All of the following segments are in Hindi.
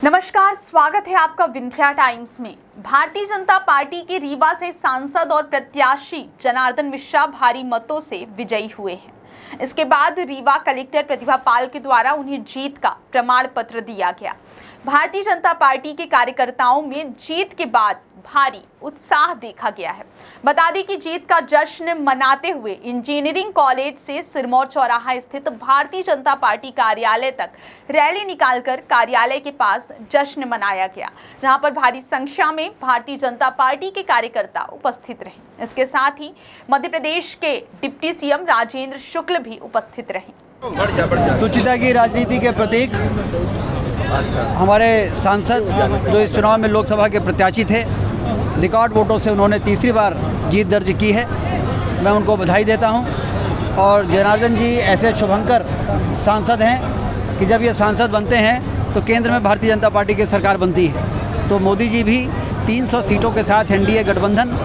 नमस्कार, स्वागत है आपका विंध्या टाइम्स में। भारतीय जनता पार्टी के रीवा से सांसद और प्रत्याशी जनार्दन मिश्रा भारी मतों से विजयी हुए हैं। इसके बाद रीवा कलेक्टर प्रतिभा पाल के द्वारा उन्हें जीत का प्रमाण पत्र दिया गया। भारतीय जनता पार्टी के कार्यकर्ताओं में जीत के बाद भारी उत्साह देखा गया है। बता दें कि जीत का जश्न मनाते हुए इंजीनियरिंग कॉलेज से सिरमौर चौराहा स्थित भारतीय जनता पार्टी कार्यालय तक रैली निकालकर कार्यालय के पास जश्न मनाया गया, जहां पर भारी संख्या में भारतीय जनता पार्टी के कार्यकर्ता उपस्थित रहे। इसके साथ ही मध्य प्रदेश के डिप्टी सीएम राजेंद्र शुक्ल भी उपस्थित रहे। शुचिता की राजनीति के प्रतीक हमारे सांसद जो इस चुनाव में लोकसभा के प्रत्याशी थे, रिकॉर्ड वोटों से उन्होंने तीसरी बार जीत दर्ज की है। मैं उनको बधाई देता हूं। और जनार्दन जी ऐसे शुभंकर सांसद हैं कि जब ये सांसद बनते हैं तो केंद्र में भारतीय जनता पार्टी की सरकार बनती है। तो मोदी जी भी 300 सीटों के साथ एनडीए गठबंधन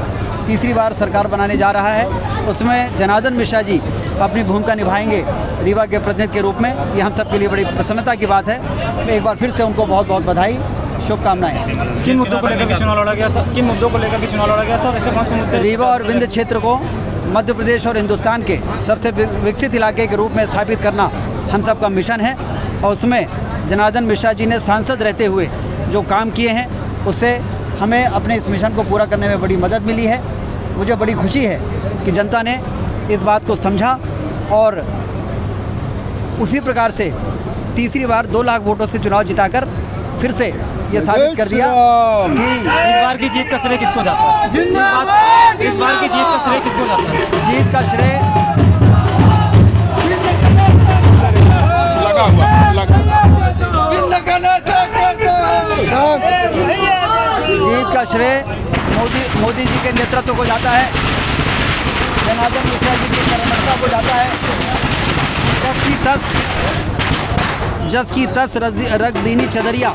तीसरी बार सरकार बनाने जा रहा है। उसमें जनार्दन मिश्रा जी अपनी भूमिका निभाएंगे रीवा के प्रतिनिधि के रूप में। ये हम सब के लिए बड़ी प्रसन्नता की बात है। मैं एक बार फिर से उनको बहुत बहुत बधाई, शुभकामनाएं। किन मुद्दों को लेकर के चुनाव लड़ा गया था? किन मुद्दों को लेकर के चुनाव लड़ा गया था? ऐसे कौन से मुद्दे? रीवा और विंध्य क्षेत्र को मध्य प्रदेश और हिंदुस्तान के सबसे विकसित इलाके के रूप में स्थापित करना हम सब का मिशन है। और उसमें जनार्दन मिश्रा जी ने सांसद रहते हुए जो काम किए हैं, उससे हमें अपने इस मिशन को पूरा करने में बड़ी मदद मिली है। मुझे बड़ी खुशी है कि जनता ने इस बात को समझा और उसी प्रकार से तीसरी बार 2 लाख वोटों से चुनाव जिताकर फिर से ये साबित कर दिया कि इस बार की जीत का श्रेय किसको जाता है? इस बार की जीत का श्रेय किसको जाता है? जीत का श्रेय मोदी जी के नेतृत्व को जाता है, जनार्दन मिश्रा जी की कर्मठता को जाता है। जस की तस रगदीनी चदरिया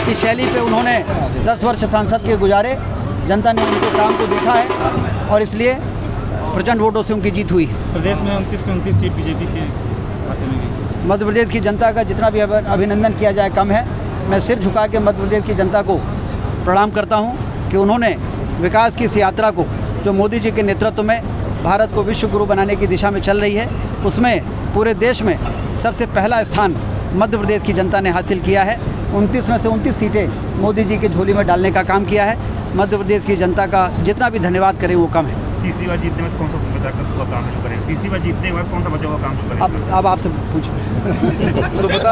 की शैली पे उन्होंने 10 वर्ष सांसद के गुजारे। जनता ने उनके काम को देखा है और इसलिए प्रचंड वोटों से उनकी जीत हुई। प्रदेश में 29 की 29 सीट बीजेपी के खाते में गई। मध्य प्रदेश की जनता का जितना भी अभिनंदन किया जाए कम है। मैं सिर झुका के मध्य प्रदेश की जनता को प्रणाम करता हूँ कि उन्होंने विकास की इस यात्रा को, जो मोदी जी के नेतृत्व में भारत को विश्व गुरु बनाने की दिशा में चल रही है, उसमें पूरे देश में सबसे पहला स्थान मध्य प्रदेश की जनता ने हासिल किया है। 29 में से 29 सीटें मोदी जी की झोली में डालने का काम किया है। मध्य प्रदेश की जनता का जितना भी धन्यवाद करें वो कम है। तीसरी बार जीतने में कौन सा बचा हुआ काम जो करें? तीसरी बार जीतने के बाद कौन सा बचा हुआ काम जो करें? अब आपसे पूछो। तो बता